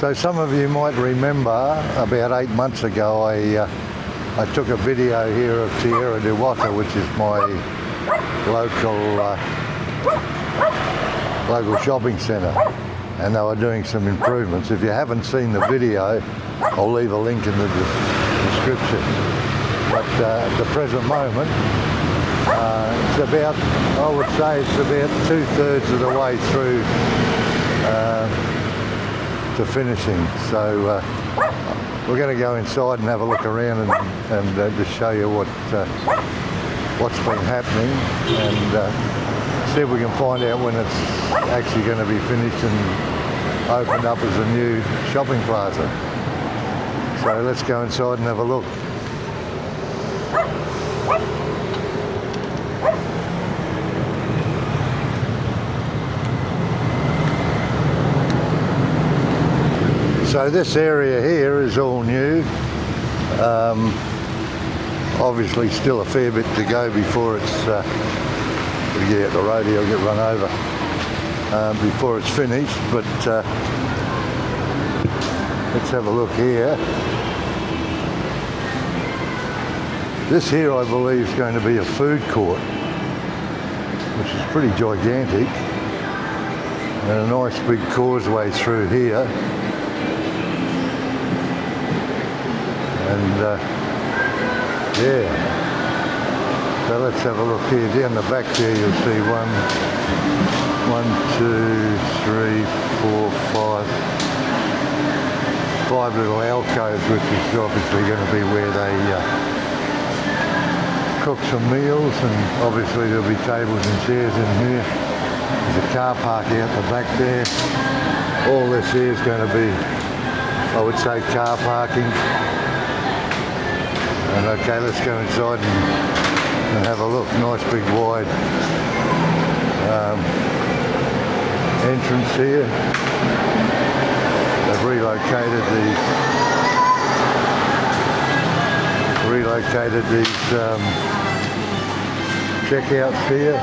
So some of you might remember about 8 months ago I took a video here of Tiara Dewata, which is my local shopping centre, and they were doing some improvements. If you haven't seen the video, I'll leave a link in the description. But at the present moment, it's about, I would say it's about 2/3 of the way through to finishing. So we're going to go inside and have a look around and just show you what's been happening, and see if we can find out when it's actually going to be finished and opened up as a new shopping plaza. So let's go inside and have a look. So this area here is all new. Obviously still a fair bit to go before it's, yeah, the roadie will get run over before it's finished, but let's have a look here. This here I believe is going to be a food court, which is pretty gigantic, and a nice big causeway through here. And yeah, so let's have a look here. Down the back there you'll see one, two, three, four, five little alcoves, which is obviously going to be where they cook some meals, and obviously there'll be tables and chairs in here. There's a car park out the back there. All this here is going to be, I would say, car parking. And okay, let's go inside and have a look. Nice big wide entrance here. They've relocated these checkouts here.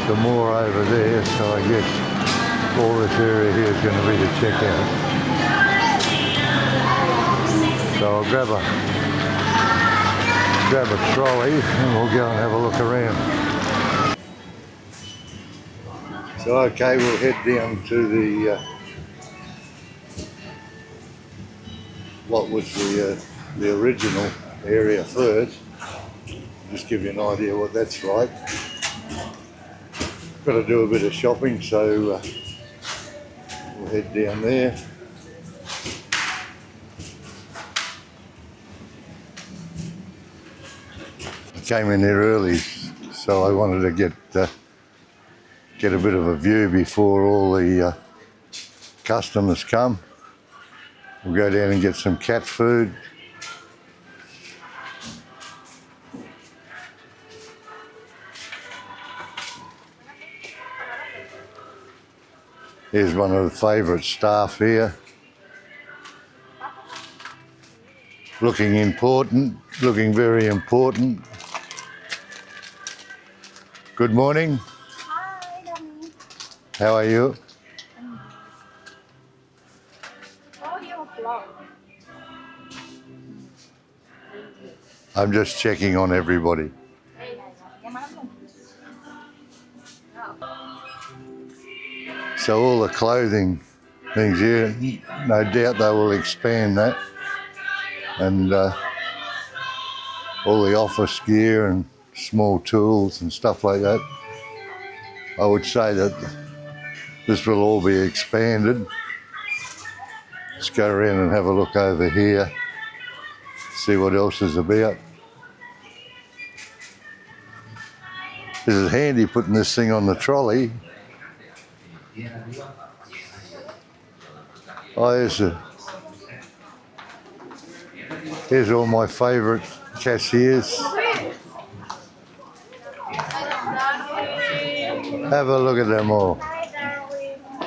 Some more over there, so I guess all this area here is going to be the checkout. So I'll grab a trolley and we'll go and have a look around. So okay, we'll head down to the what was the original area first. Just give you an idea what that's like. Got to do a bit of shopping, so we'll head down there. Came in here early, so I wanted to get a bit of a view before all the customers come. We'll go down and get some cat food. Here's one of the favourite staff here. Looking important, looking very important. Good morning. Hi, Dummy. How are you? Oh, your vlog. I'm just checking on everybody. So all the clothing things here, no doubt they will expand that. And all the office gear and small tools and stuff like that. I would say that this will all be expanded. Let's go around and have a look over here, see what else is about. This is handy, putting this thing on the trolley. Oh, here's all my favourite cashiers. Have a look at them all.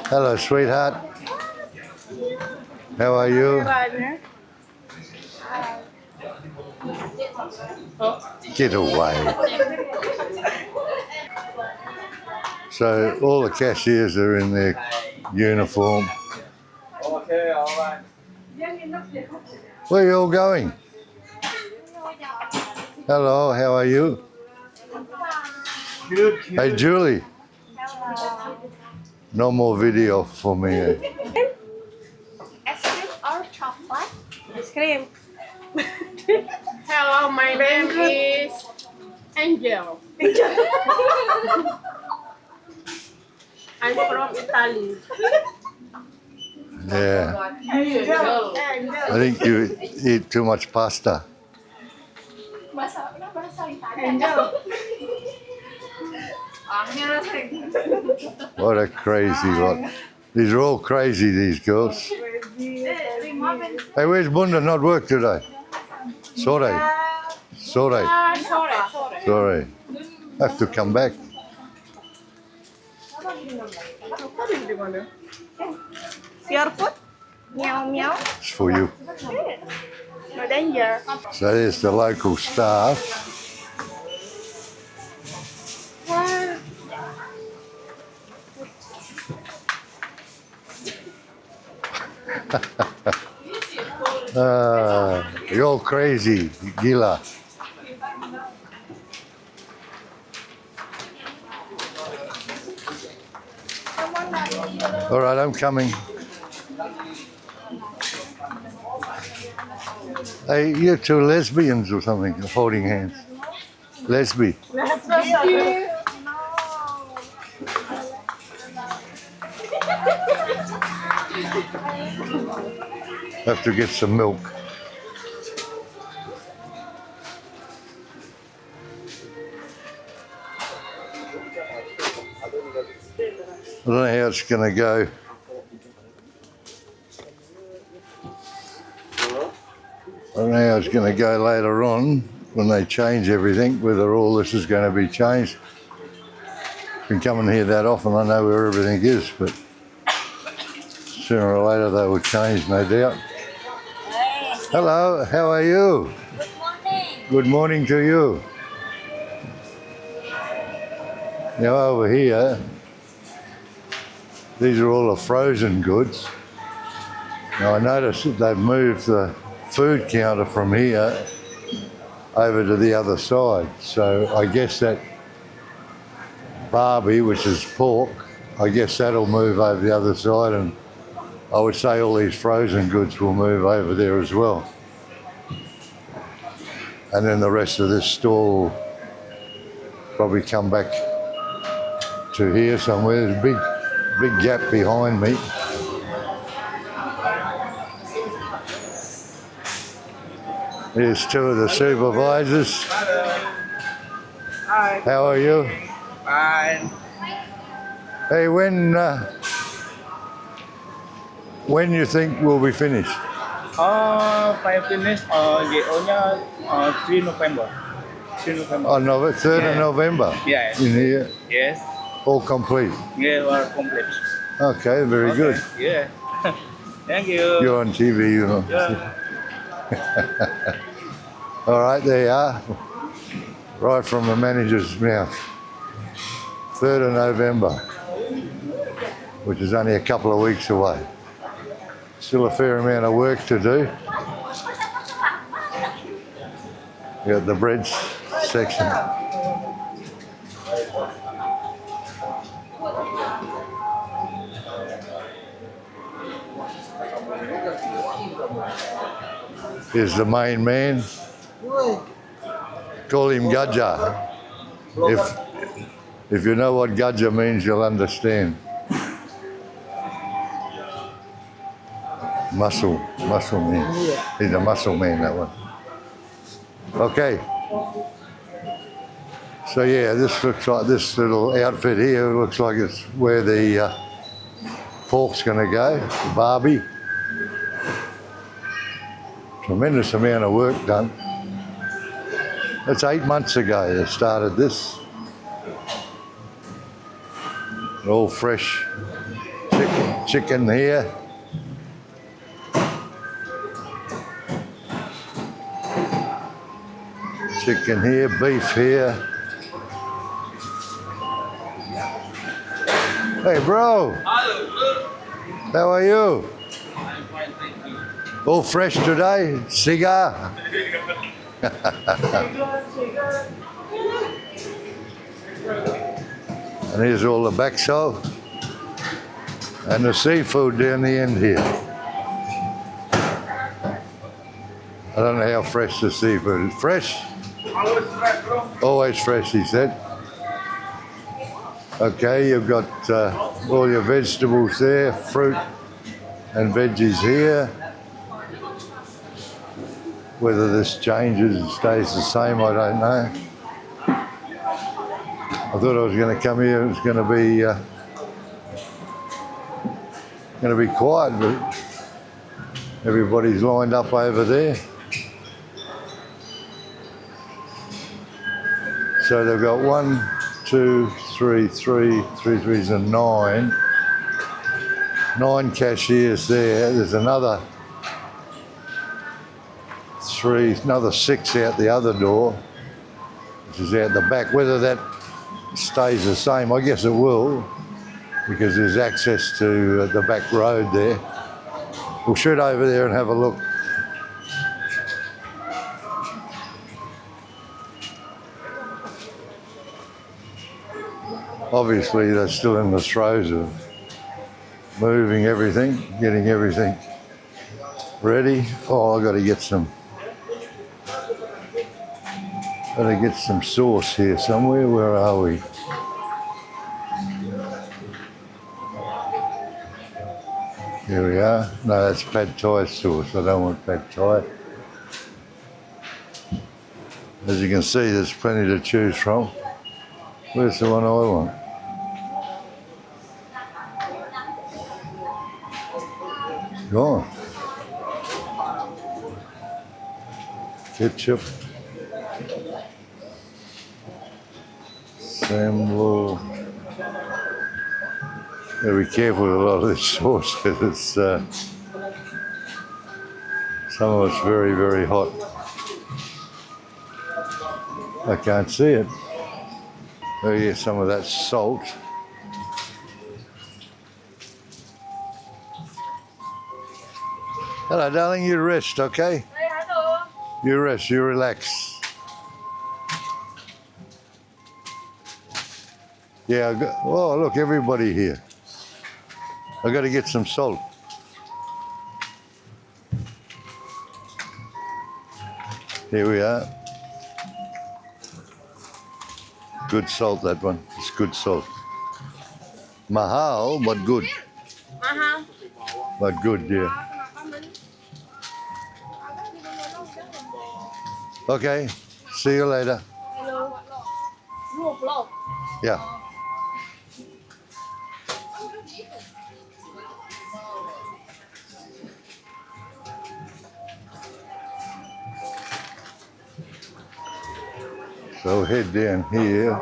Hello, sweetheart. How are you? Get away. So all the cashiers are in their uniform. Okay, all right. Where are you all going? Hello, how are you? Good. Hey, Julie. No more video for me. Ice cream or chocolate? Ice cream. Hello, my name is Angel. I'm from Italy. Yeah, Angel. I think you eat too much pasta. Bahasa Italia. Angel. What a crazy lot. These are all crazy, these girls. Hey, where's Bunda? Not work today? Sorry. Sorry. Sorry. Have to come back. Your food? Meow meow. It's for you. No danger. So there's the local staff. You're all crazy, gila. All right, I'm coming. Hey, you're two lesbians or something, holding hands. Lesbi. Have to get some milk. I don't know how it's going to go. I don't know how it's going to go later on when they change everything, whether all this is going to be changed. Been coming here that often, I know where everything is, but sooner or later they will change, no doubt. Hello, how are you? Good morning. Good morning to you. Now over here, these are all the frozen goods. Now I noticed that they've moved the food counter from here over to the other side. So I guess that Barbie, which is pork, I guess that'll move over the other side, and I would say all these frozen goods will move over there as well. And then the rest of this store will probably come back to here somewhere. There's a big gap behind me. Here's two of the supervisors. Hi. How are you? Fine. Hey, when you think we'll be finished? I finished GO-nya 3 November. 3 November. Oh, no, 3rd of November. Yes. In here, Yes. all complete. Yeah, we're complete. Okay, very Okay. good. Yeah. Thank you. You're on TV, you know. Yeah. All right, there you are. Right from the manager's mouth. 3rd of November, which is only a couple of weeks away. Still a fair amount of work to do. You got the bread section. Here's the main man. Call him Gajah. If you know what Gajah means, you'll understand. Muscle man. He's a muscle man, that one. Okay. So yeah, this looks like this little outfit here looks like it's where the pork's going to go, the Barbie. Tremendous amount of work done. That's 8 months ago they started this. All fresh chicken here. Chicken here, beef here. Hey bro, how are you? All fresh today? Cigar? And here's all the backside. And the seafood down the end here. I don't know how fresh the seafood is. Fresh? Always fresh, bro. Always fresh, he said. Okay, you've got all your vegetables there, fruit and veggies here. Whether this changes and stays the same, I don't know. I thought I was going to come here, it was going to be quiet, but everybody's lined up over there. So they've got 1, 2, 3, 3 threes and 9. 9 cashiers there. There's another 6 out the other door, which is out the back. Whether that stays the same, I guess it will, because there's access to the back road there. We'll shoot over there and have a look. Obviously, they're still in the throes of moving everything, getting everything ready. Oh, I've got to get some sauce here somewhere. Where are we? Here we are. No, that's pad thai sauce. I don't want pad thai. As you can see, there's plenty to choose from. Where's the one I want? Gone. Ketchup. Samble. Gotta be careful with a lot of this sauce because it's some of it's very, very hot. I can't see it. Oh yeah, some of that salt. Hello, darling. You rest, okay? Hey, hello. You rest. You relax. Yeah. Oh, look, everybody here. I got to get some salt. Here we are. Good salt, that one. It's good salt. Mahal, but good. Mahal. But good, yeah. Okay, see you later. Hello. Luộc lẩu. Yeah. So head down here.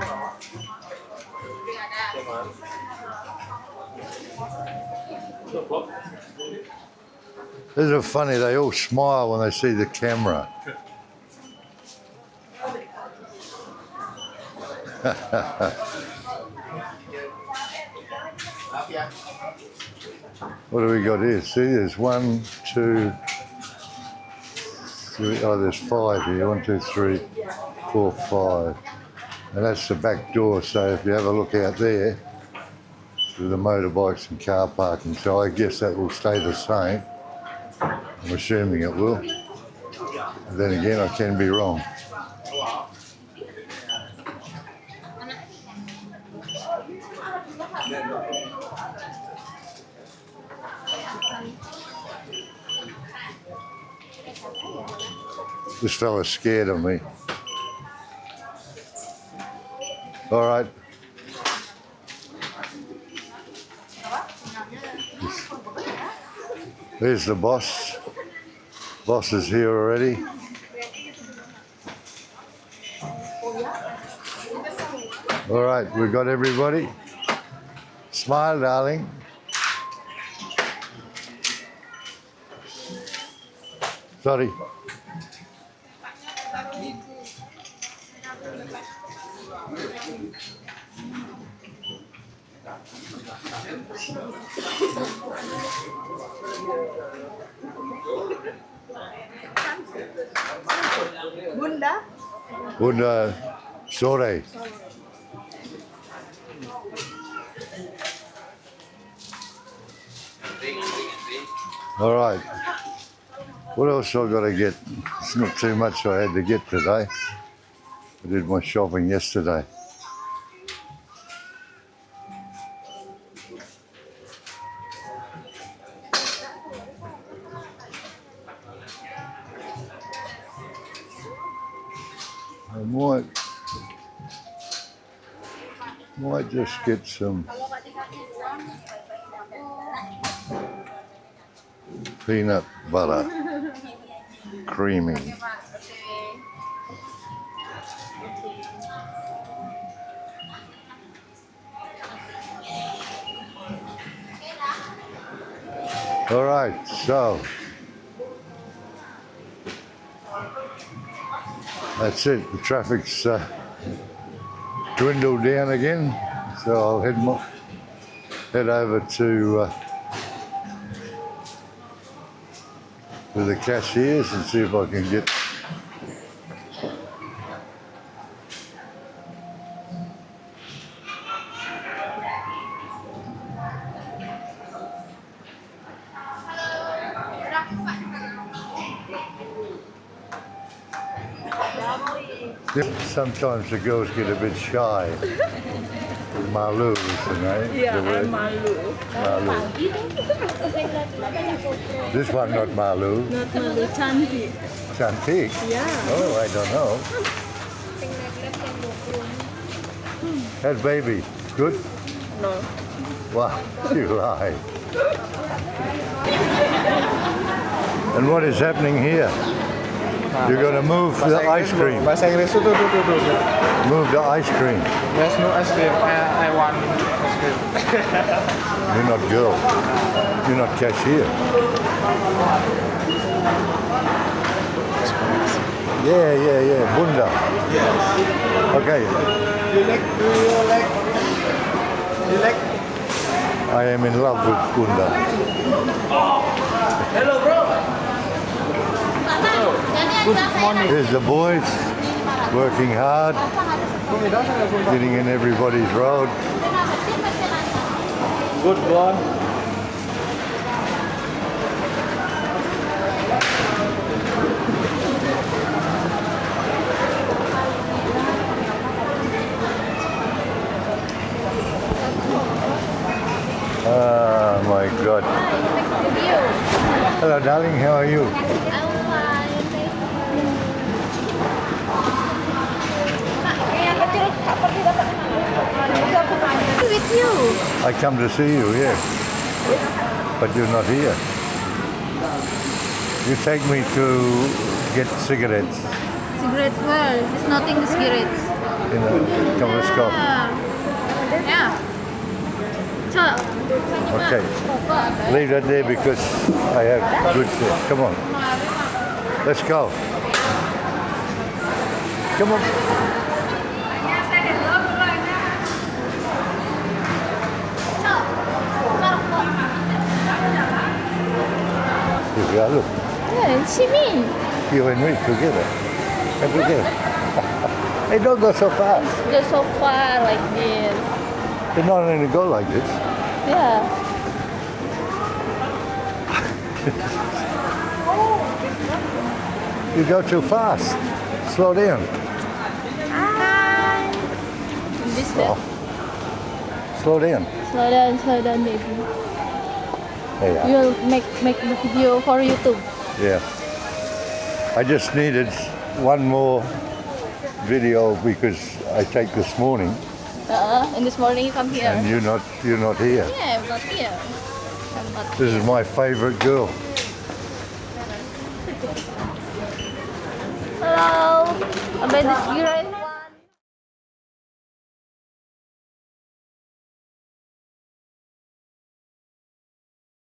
Isn't it funny? They all smile when they see the camera. What do we got here? See, there's 1, 2, 3. Oh, there's 5 here. 1, 2, 3, 4, 5. And that's the back door. So if you have a look out there, through the motorbikes and car parking. So I guess that will stay the same. I'm assuming it will. But then again, I can be wrong. This fella's scared of me. All right. There's the boss. Boss is here already. All right, we've got everybody. Smile, darling. Sorry. Bunda. Bunda sore. All right. What else I got to get? It's not too much I had to get today. I did my shopping yesterday. I might just get some peanut butter creaming. All right, so that's it. The traffic's dwindled down again, so I'll head over to the cashiers and see if I can get Sometimes the girls get a bit shy. Malu is the name. Yeah, the word. I'm malu. Malu. This one not Malu. Not malu, cantik. Cantik? Yeah. Oh, I don't know. That baby, good? No. Wow, you lie. And what is happening here? You're going to move the ice cream. Bahasa Inggris tuh. Move the ice cream. There's no ice cream. I want ice cream. You're not girl. You're not cashier. Yeah. Bunda. Yes. Okay. You like? I am in love with Bunda. Hello, bro. Good morning. Here's the boys working hard, getting in everybody's road. Good boy. Oh my God. Hello darling, how are you? With you. I come to see you, yeah. But you're not here. You take me to get cigarettes. Cigarettes where? It's nothing cigarettes. You know, come, let's go. Yeah. Okay. Leave that there because I have good shit. Come on. Let's go. Come on. Yeah, look. Yeah, it's me. You and me together. And together. Hey, don't go so fast. Go so far like this. You're not going to go like this. Yeah. You go too fast. Slow down. Hi. This way. Slow down. Slow down, baby. Yeah. We'll make the video for YouTube. Yeah. I just needed one more video because I take this morning And this morning you come here. and you're not here. Yeah, I'm not here. I'm not This is my favorite girl. Hello. About this cigarette.